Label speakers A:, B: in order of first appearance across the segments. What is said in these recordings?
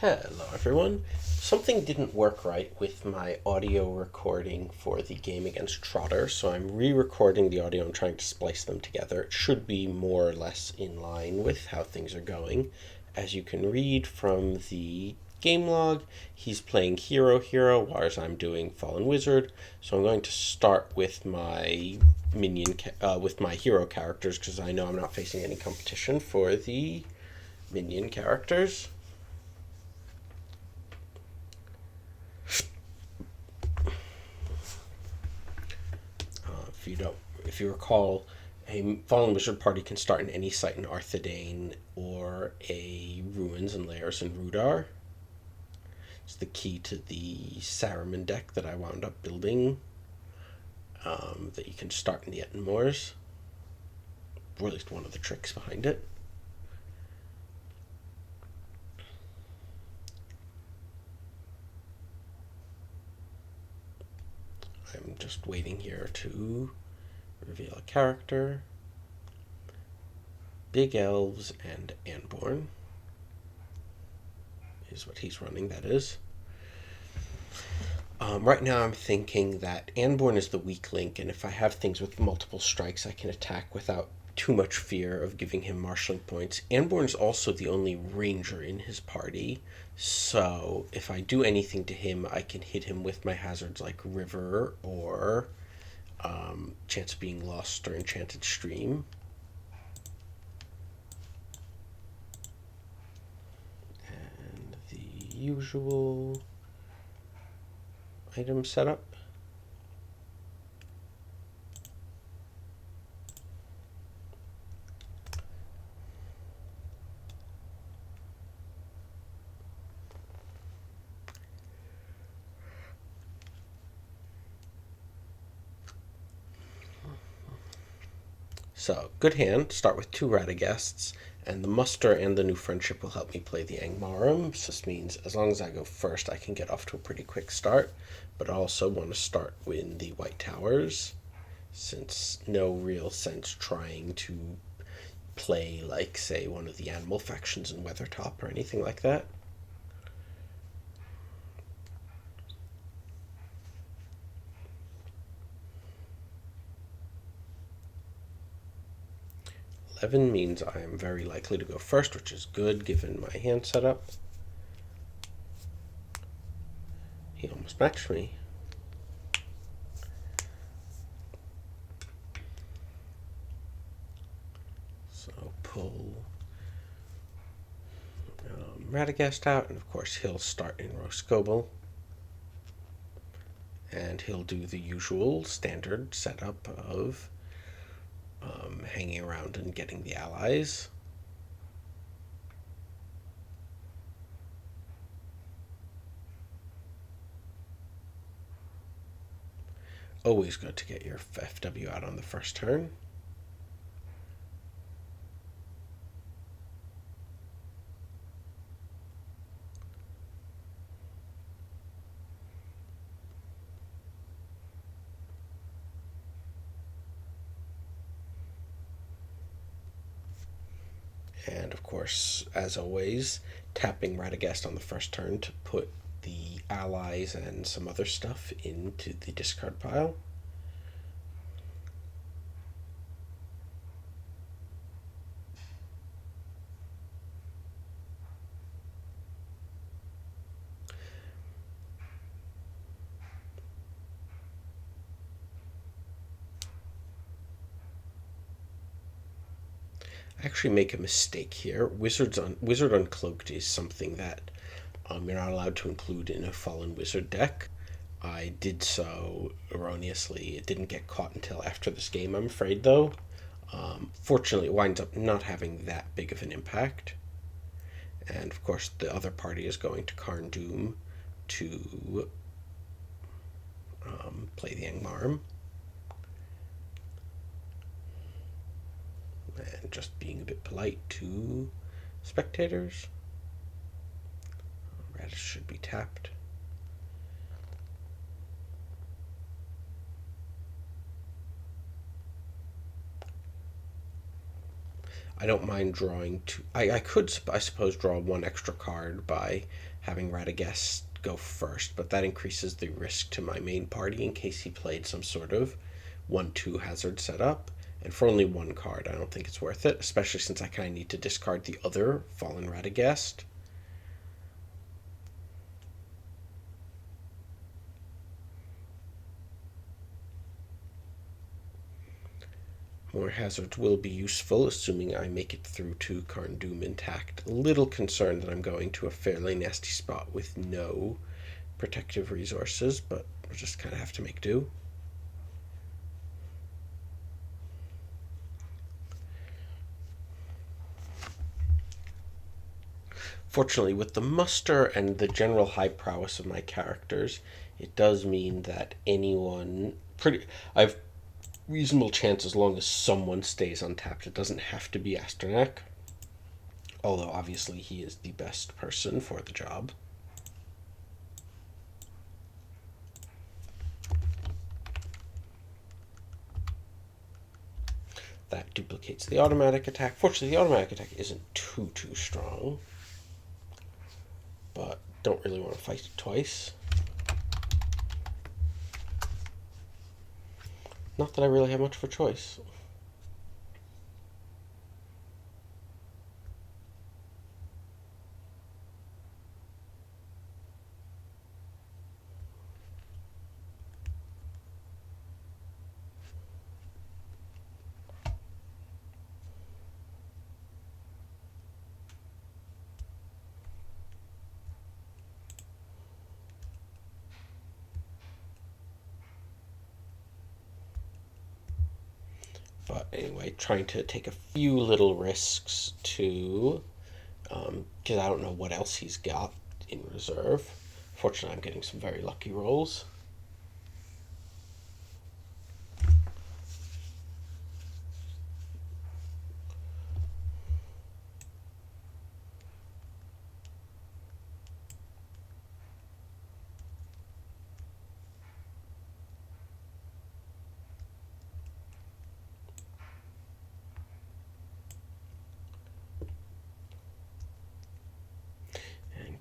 A: Hello everyone. Something didn't work right with my audio recording for the game against Trotter, so I'm re-recording the audio and trying to splice them together. It should be more or less in line with how things are going. As you can read from the game log, he's playing Hero, whereas I'm doing Fallen Wizard. So I'm going to start with my with my hero characters because I know I'm not facing any competition for the minion characters. If you recall, a Fallen Wizard party can start in any site in Arthedain or a Ruins and Lairs in Rudar. It's the key to the Saruman deck that I wound up building. That you can start in the Ettenmoors, or at least one of the tricks behind it. I'm just waiting here to reveal a character. Big Elves and Anborn is what he's running, that is. Right now I'm thinking that Anborn is the weak link, and if I have things with multiple strikes, I can attack without too much fear of giving him marshalling points. Anborn is also the only ranger in his party, so if I do anything to him, I can hit him with my hazards like River or Chance of Being Lost or Enchanted Stream. And the usual item setup. So, good hand. Start with 2 Radagaists, and the Muster and the New Friendship will help me play the Angmarum. So this means as long as I go first, I can get off to a pretty quick start. But I also want to start with the White Towers, since no real sense trying to play like, say, one of the animal factions in Weathertop or anything like that. Eleven means I am very likely to go first, which is good given my hand setup. He almost matched me. So pull Radagast out, and of course he'll start in Roscoble. And he'll do the usual standard setup of hanging around and getting the allies. Always good to get your FW out on the first turn. And of course, as always, tapping Radagast on the first turn to put the allies and some other stuff into the discard pile. I actually make a mistake here. Wizard Uncloaked is something that you're not allowed to include in a Fallen Wizard deck. I did so erroneously. It didn't get caught until after this game, I'm afraid, though. Fortunately, it winds up not having that big of an impact. And of course, the other party is going to Karn Doom to play the Angmarum. And just being a bit polite to spectators. Radish should be tapped. I don't mind drawing two. I could, I suppose, draw one extra card by having Radagast go first, but that increases the risk to my main party in case he played some sort of 1/2 hazard setup. And for only one card, I don't think it's worth it, especially since I kind of need to discard the other Fallen Radagast. More hazards will be useful, assuming I make it through to Carn-Dûm intact. A little concerned that I'm going to a fairly nasty spot with no protective resources, but we'll just kind of have to make do. Fortunately, with the muster and the general high prowess of my characters, it does mean that I've reasonable chance as long as someone stays untapped. It doesn't have to be Asternak, although obviously he is the best person for the job. That duplicates the automatic attack. Fortunately, the automatic attack isn't too strong, but don't really want to fight it twice. Not that I really have much of a choice. But anyway, trying to take a few little risks to, because I don't know what else he's got in reserve. Fortunately, I'm getting some very lucky rolls.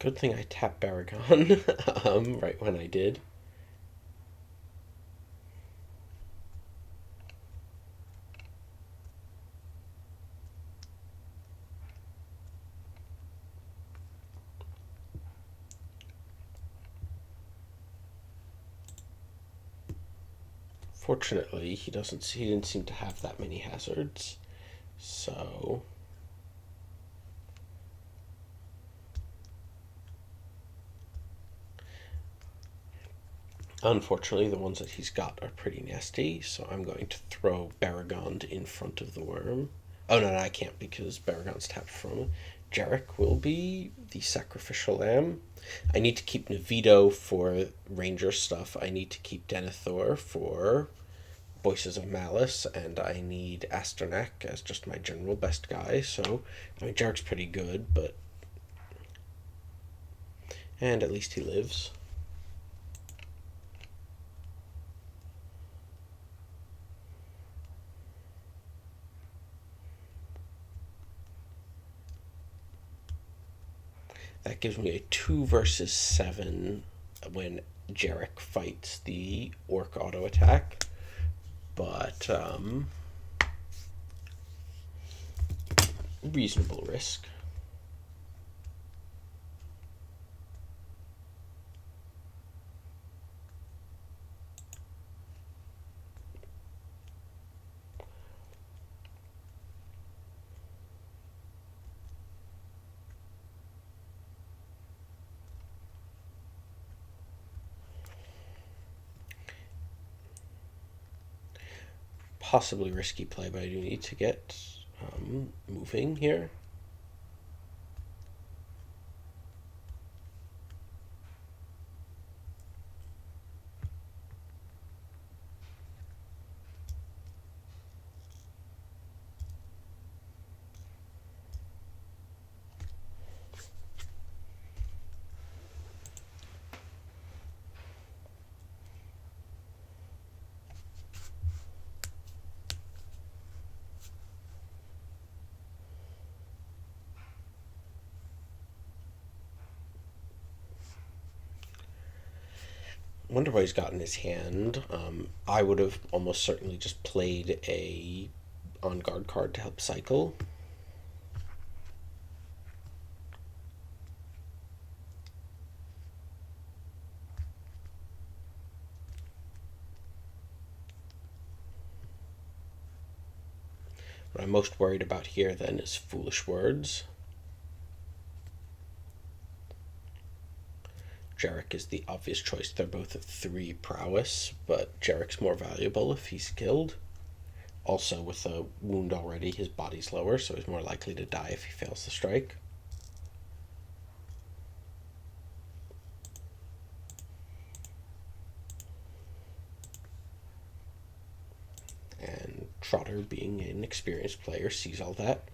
A: Good thing I tapped Baragon right when I did. Fortunately, he didn't seem to have that many hazards. So unfortunately, the ones that he's got are pretty nasty, so I'm going to throw Baragon in front of the worm. Oh, no, I can't because Baragon's tapped from. Jarek will be the sacrificial lamb. I need to keep Nevito for ranger stuff. I need to keep Denethor for Voices of Malice, and I need Asternak as just my general best guy. So, I mean, Jarek's pretty good, but... And at least he lives. That gives me a 2 versus 7 when Jarek fights the orc auto attack. But reasonable risk. Possibly risky play, but I do need to get moving here. Wonder what he's got in his hand. I would have almost certainly just played a on guard card to help cycle. What I'm most worried about here then is foolish words. Jarek is the obvious choice. They're both at 3 prowess, but Jarek's more valuable if he's killed. Also, with a wound already, his body's lower, so he's more likely to die if he fails the strike. And Trotter, being an experienced player, sees all that.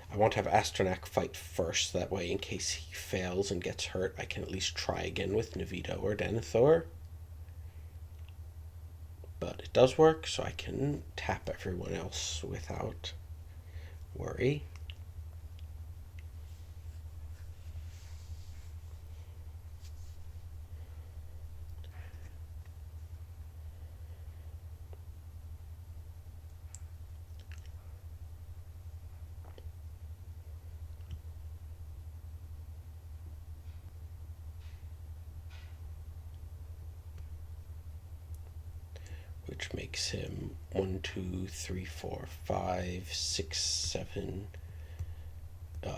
A: I want to have Astronac fight first, that way in case he fails and gets hurt, I can at least try again with Navito or Denethor. But it does work, so I can tap everyone else without worry. Which makes him 1, 2, 3, 4, 5, 6, 7.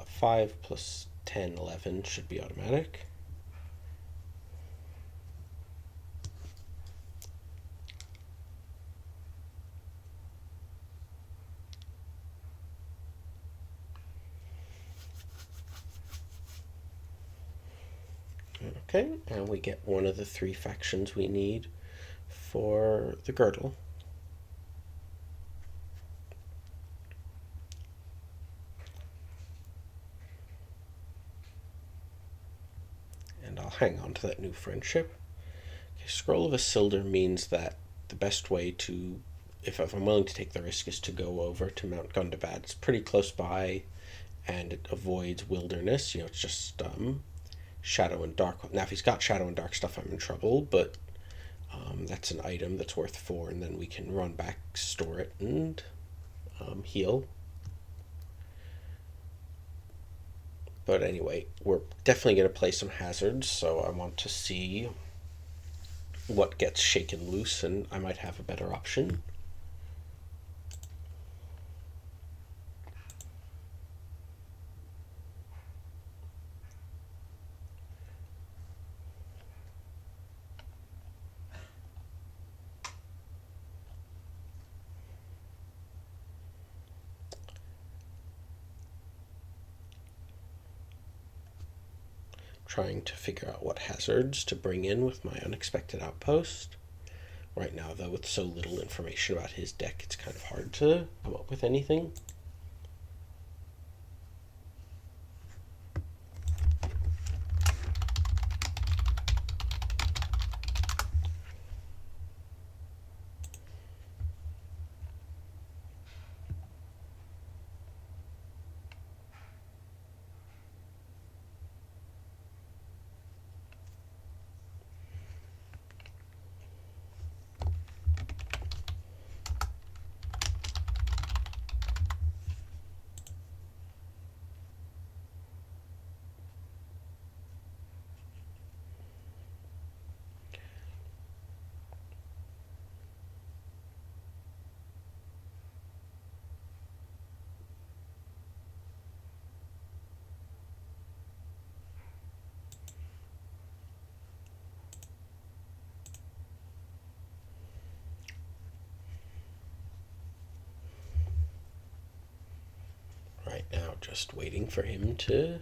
A: 5 plus 10, 11 should be automatic. Okay, and we get one of the 3 factions we need for the girdle. And I'll hang on to that new friendship. Okay, Scroll of Isildur means that the best way to, if I'm willing to take the risk, is to go over to Mount Gundabad. It's pretty close by, and it avoids wilderness. It's just Shadow and Dark. Now, if he's got Shadow and Dark stuff, I'm in trouble, but that's an item that's worth 4, and then we can run back, store it, and heal. But anyway, we're definitely going to play some hazards, so I want to see what gets shaken loose, and I might have a better option. Trying to figure out what hazards to bring in with my unexpected outpost. Right now, though, with so little information about his deck, it's kind of hard to come up with anything. Right now, just waiting for him to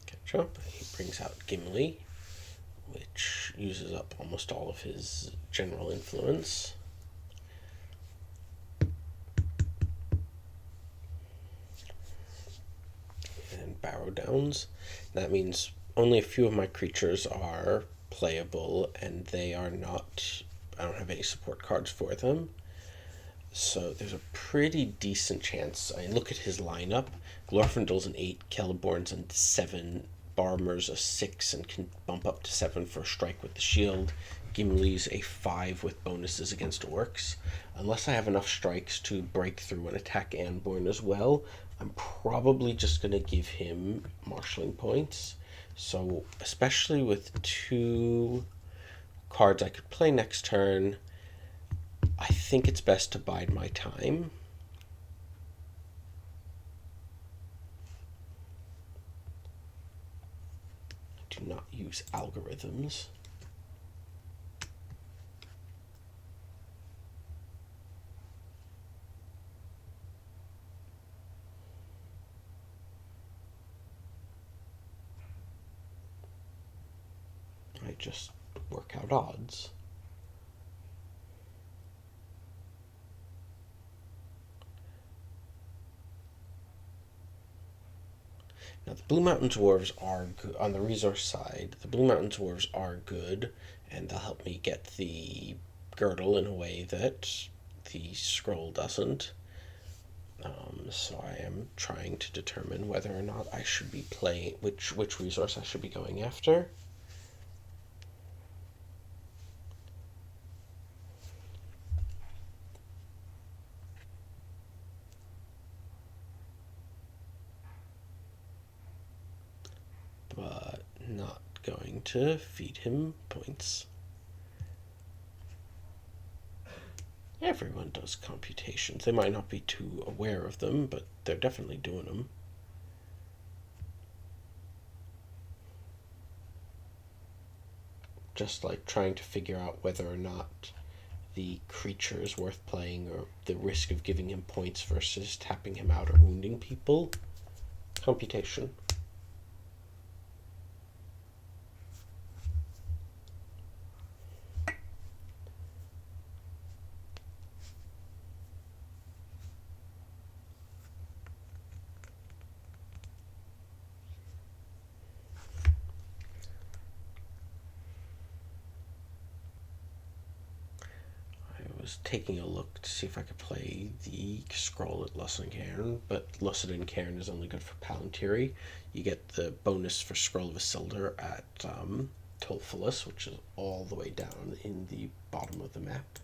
A: catch up. He brings out Gimli, which uses up almost all of his general influence. And Barrow Downs. That means only a few of my creatures are playable, and they are not. I don't have any support cards for them. So there's a pretty decent chance. I look at his lineup. Glorfindel's an 8, Celeborn's a 7, Barmer's a 6 and can bump up to 7 for a strike with the shield. Gimli's a 5 with bonuses against orcs. Unless I have enough strikes to break through and attack Anborn as well, I'm probably just going to give him marshalling points. So, especially with 2 cards I could play next turn, I think it's best to bide my time. Do not use algorithms. I just work out odds. Now the Blue Mountain Dwarves are good on the resource side. The Blue Mountain Dwarves are good, and they'll help me get the girdle in a way that the scroll doesn't. So I am trying to determine whether or not I should be playing which resource I should be going after. But not going to feed him points. Everyone does computations. They might not be too aware of them, but they're definitely doing them. Just like trying to figure out whether or not the creature is worth playing, or the risk of giving him points versus tapping him out or wounding people. Computation. Was taking a look to see if I could play the scroll at Lussan Cairn, but Lussan Cairn is only good for Palantiri. You get the bonus for Scroll of Isildur at Tolfolus, which is all the way down in the bottom of the map.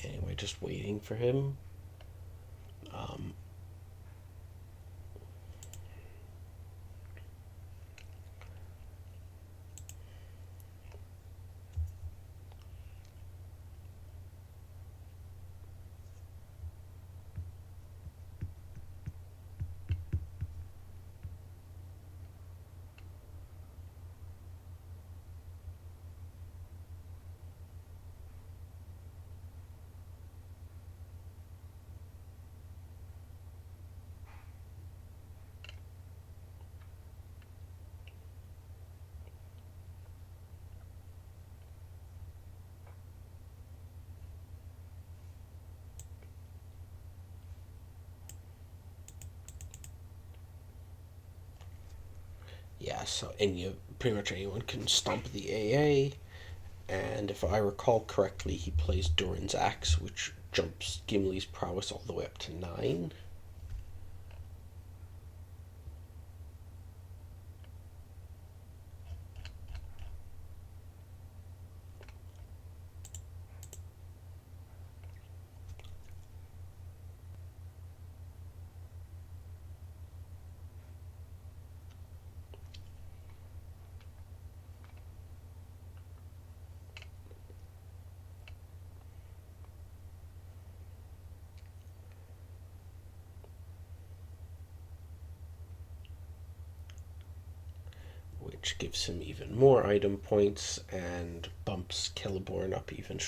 A: Anyway, just waiting for him. Yeah, so pretty much anyone can stomp the AA, and if I recall correctly, he plays Durin's Axe, which jumps Gimli's prowess all the way up to 9. Which gives him even more item points and bumps Celeborn up even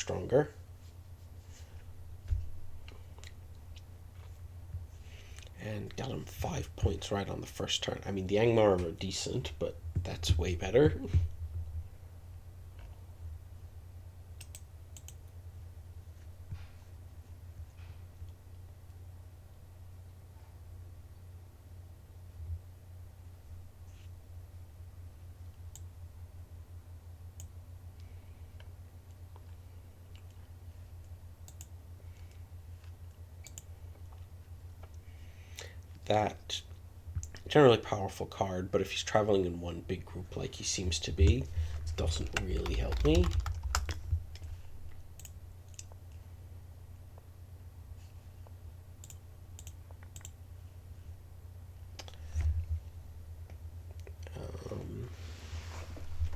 A: And got him 5 points right on the first turn. I mean, the Angmar are decent, but that's way better. That generally powerful card, but if he's traveling in one big group like he seems to be, it doesn't really help me.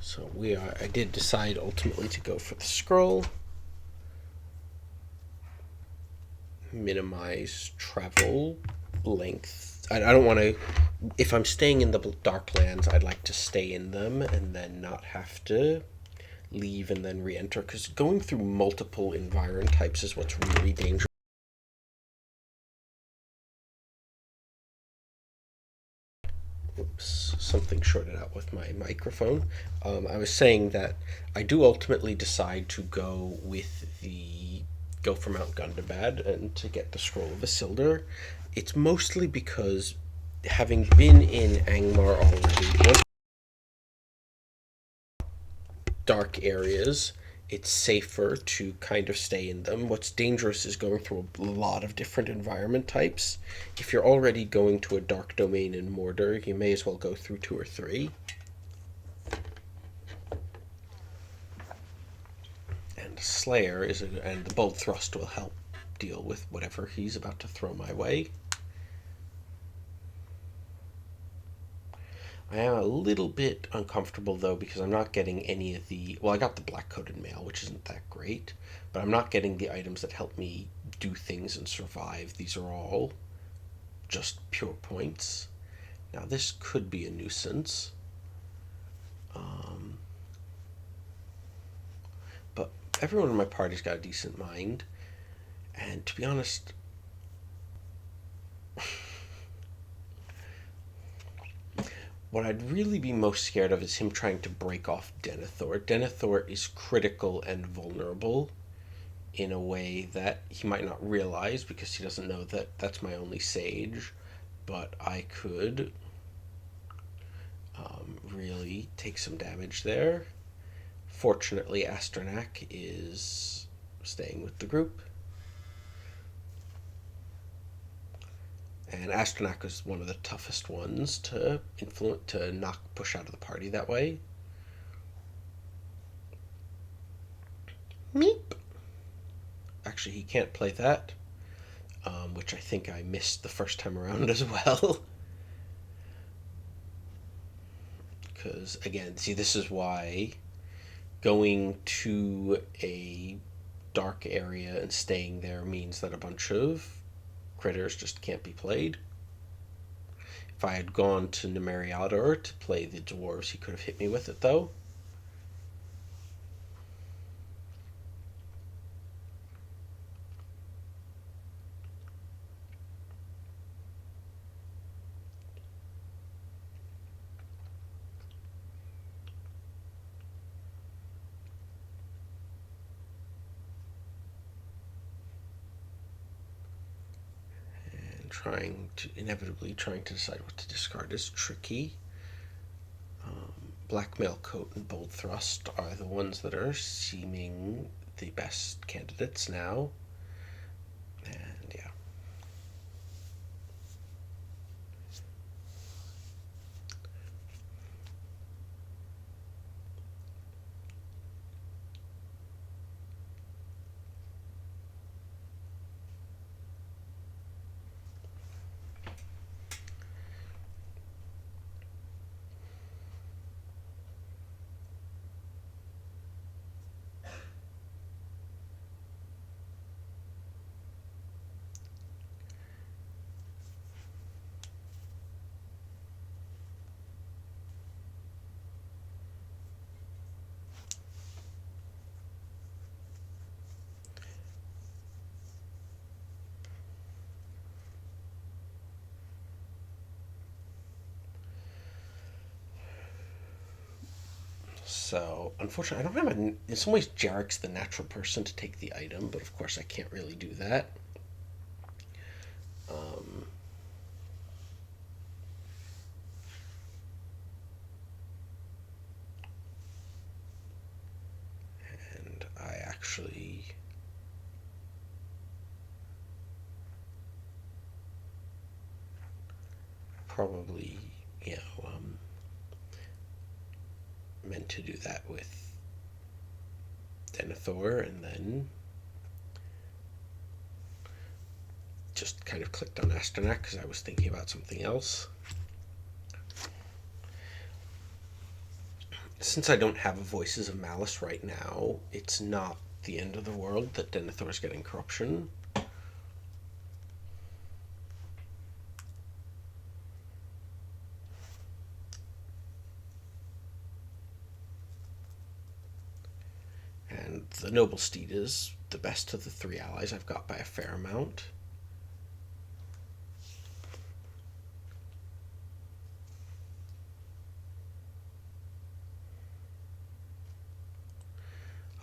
A: So I did decide ultimately to go for the scroll. Minimize travel length. I don't want to. If I'm staying in the Darklands, I'd like to stay in them and then not have to leave and then re-enter, because going through multiple environment types is what's really dangerous. Oops, something shorted out with my microphone. I was saying that I do ultimately decide to go for Mount Gundabad and to get the Scroll of Isildur. It's mostly because, having been in Angmar already, once dark areas, it's safer to kind of stay in them. What's dangerous is going through a lot of different environment types. If you're already going to a dark domain in Mordor, you may as well go through 2 or 3. And Slayer and the Bolt Thrust will help deal with whatever he's about to throw my way. I am a little bit uncomfortable, though, because I'm not getting any of the... Well, I got the black-coated mail, which isn't that great, but I'm not getting the items that help me do things and survive. These are all just pure points. Now, this could be a nuisance. But everyone in my party's got a decent mind. And to be honest... What I'd really be most scared of is him trying to break off Denethor. Denethor is critical and vulnerable in a way that he might not realize, because he doesn't know that that's my only sage. But I could really take some damage there. Fortunately, Asternak is staying with the group. And Asternak is one of the toughest ones to push out of the party that way. Meep. Actually, he can't play that, which I think I missed the first time around as well. Because, again, see, this is why going to a dark area and staying there means that a bunch of critters just can't be played. If I had gone to Nemeriador to play the dwarves, he could have hit me with it, though. Inevitably trying to decide what to discard is tricky. Black Mailcoat and Bold Thrust are the ones that are seeming the best candidates now. And yeah. So, unfortunately, I don't have a. In some ways, Jarek's the natural person to take the item, but of course, I can't really do that. Um, and I actually. Probably, you know, meant to do that with Denethor, and then just kind of clicked on Asternak because I was thinking about something else. Since I don't have a Voices of Malice right now, it's not the end of the world that Denethor's getting corruption. And the Noble Steed is the best of the three allies I've got by a fair amount.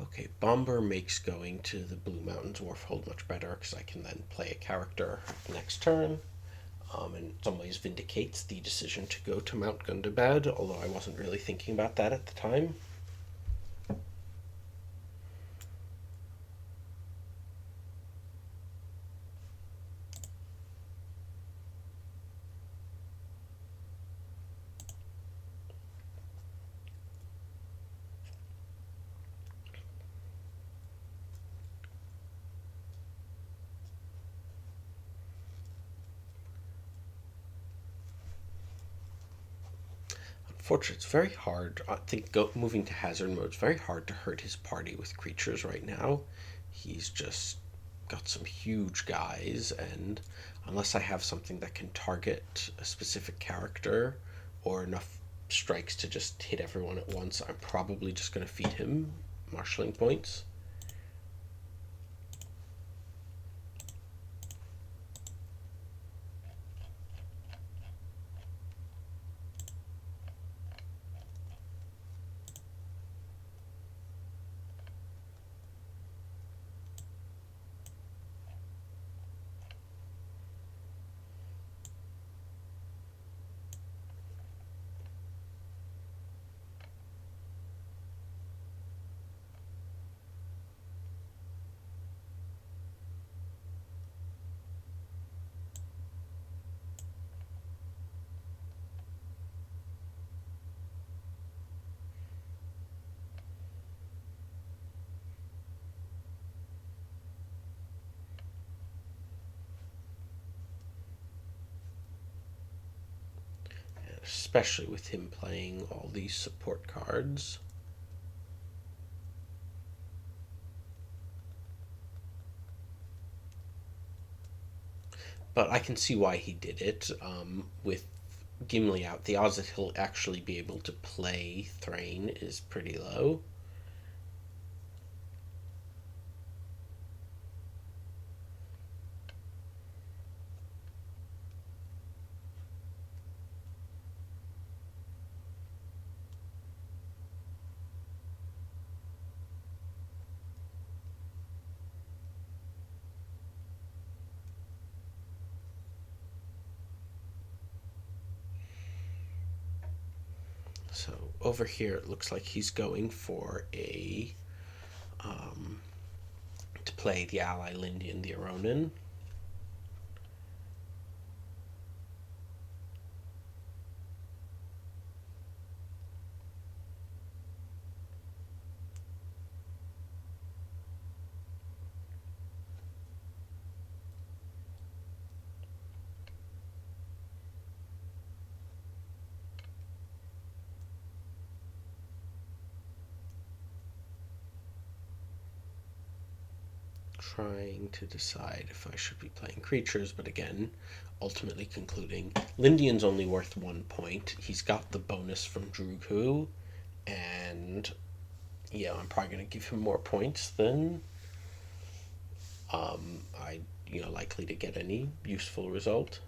A: Okay, Bomber makes going to the Blue Mountains Wharfhold much better because I can then play a character next turn. In some ways vindicates the decision to go to Mount Gundabad, although I wasn't really thinking about that at the time. Unfortunately, it's very hard. I think moving to hazard mode is very hard to hurt his party with creatures right now. He's just got some huge guys, and unless I have something that can target a specific character or enough strikes to just hit everyone at once, I'm probably just going to feed him marshalling points. Especially with him playing all these support cards. But I can see why he did it. With Gimli out, the odds that he'll actually be able to play Thrain is pretty low. So over here, it looks like he's going for a to play the ally Lindian the Aronin. Trying to decide if I should be playing creatures, but again, ultimately concluding Lindian's only worth 1 point. He's got the bonus from Drugu, and yeah, I'm probably going to give him more points than I likely to get any useful result.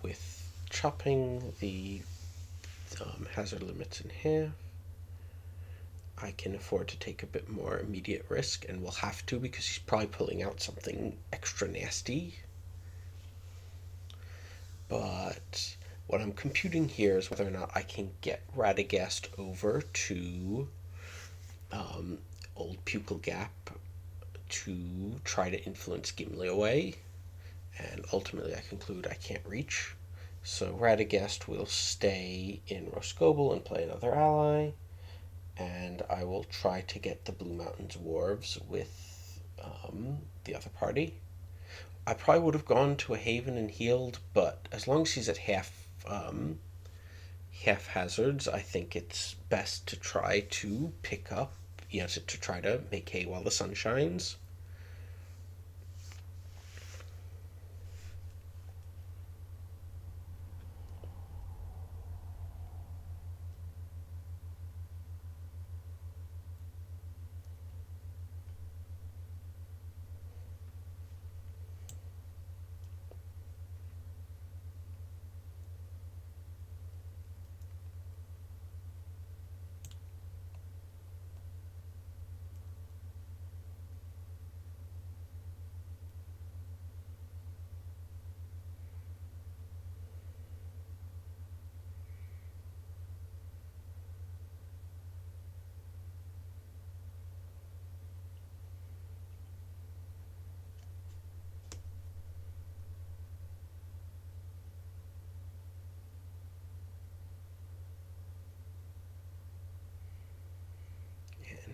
A: with chopping the hazard limits in half, I can afford to take a bit more immediate risk, and will have to because he's probably pulling out something extra nasty. But what I'm computing here is whether or not I can get Radagast over to Old Pupil Gap to try to influence Gimli away, and ultimately I conclude I can't reach. So Radagast will stay in Roscoble and play another ally, and I will try to get the Blue Mountains Dwarves with the other party. I probably would have gone to a Haven and healed, but as long as he's at half hazards, I think it's best to try to pick up, to try to make hay while the sun shines.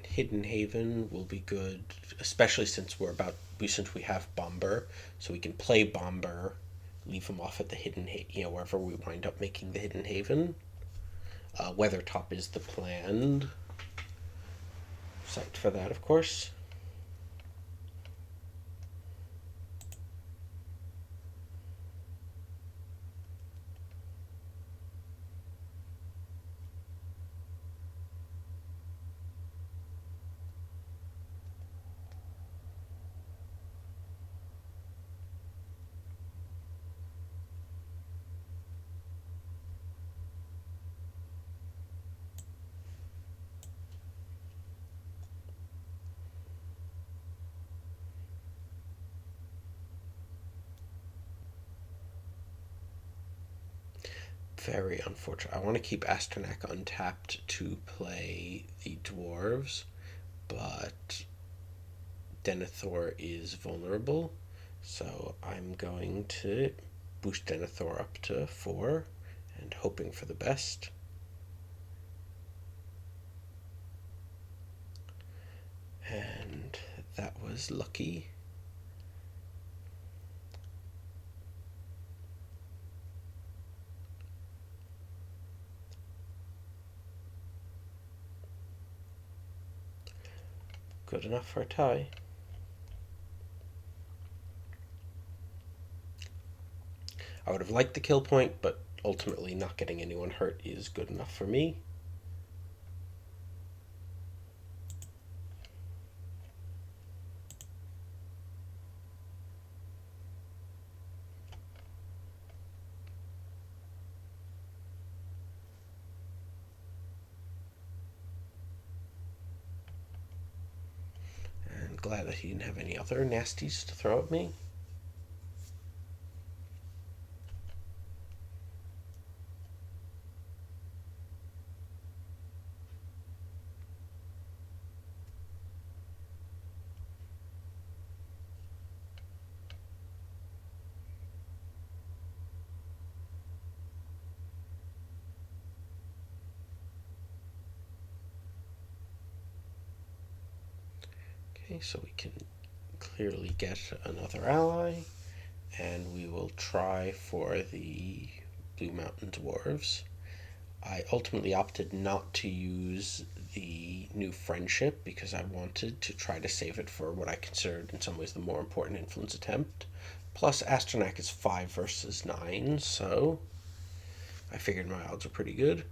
A: Hidden Haven will be good, especially since we have Bomber, so we can play Bomber, leave him off at the wherever we wind up making the Hidden Haven. Weathertop is the planned site for that, of course. Very unfortunate. I want to keep Asternak untapped to play the dwarves, but Denethor is vulnerable, so I'm going to boost Denethor up to 4 and hoping for the best. And that was lucky. Good enough for a tie. I would have liked the kill point, but ultimately not getting anyone hurt is good enough for me. And glad that he didn't have any other nasties to throw at me. Okay, so we can clearly get another ally, and we will try for the Blue Mountain Dwarves. I ultimately opted not to use the new friendship because I wanted to try to save it for what I considered in some ways the more important influence attempt. Plus, Asternak is 5 versus 9, so I figured my odds were pretty good.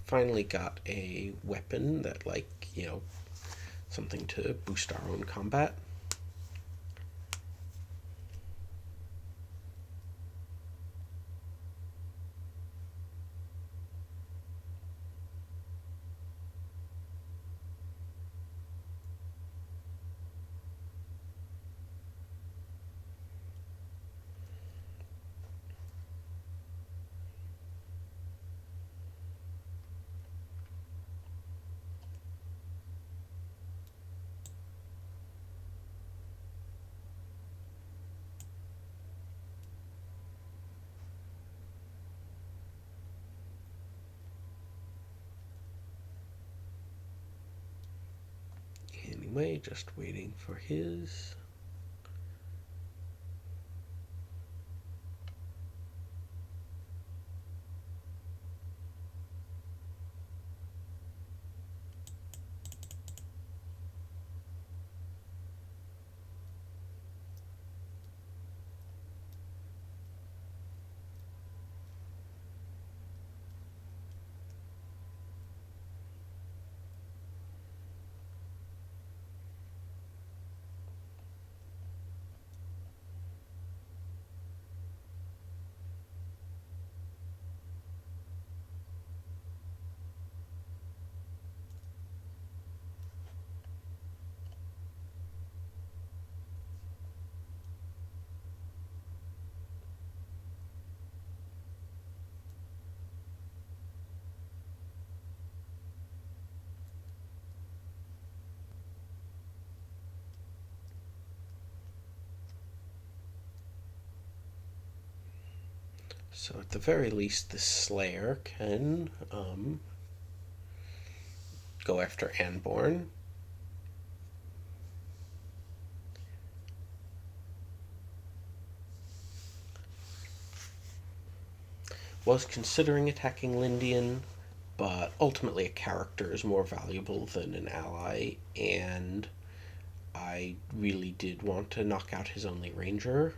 A: finally got a weapon that, like, something to boost our own combat. Anyway, just waiting for his. So at the very least, the Slayer can go after Anborn. Was considering attacking Lindian, but ultimately a character is more valuable than an ally, and I really did want to knock out his only ranger.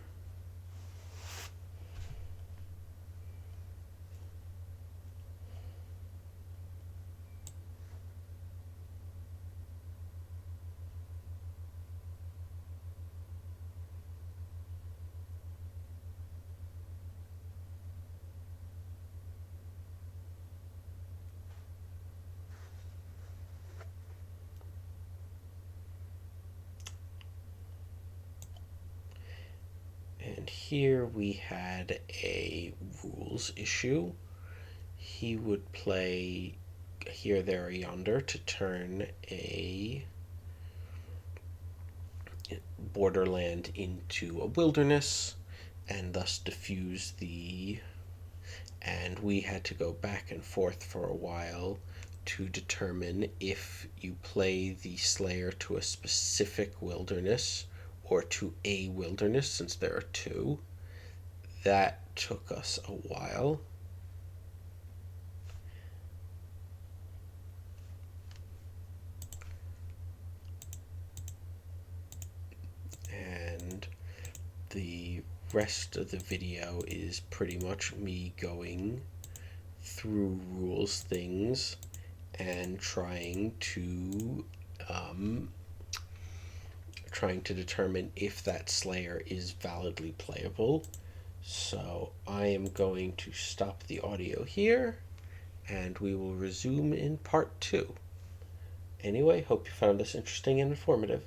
A: And here we had a rules issue. He would play Here, There, Yonder to turn a borderland into a wilderness and thus diffuse the. And we had to go back and forth for a while to determine if you play the Slayer to a specific wilderness or to a wilderness, since there are two. That took us a while. And the rest of the video is pretty much me going through rules things and trying to determine if that Slayer is validly playable. So I am going to stop the audio here, and we will resume in part 2. Anyway, hope you found this interesting and informative.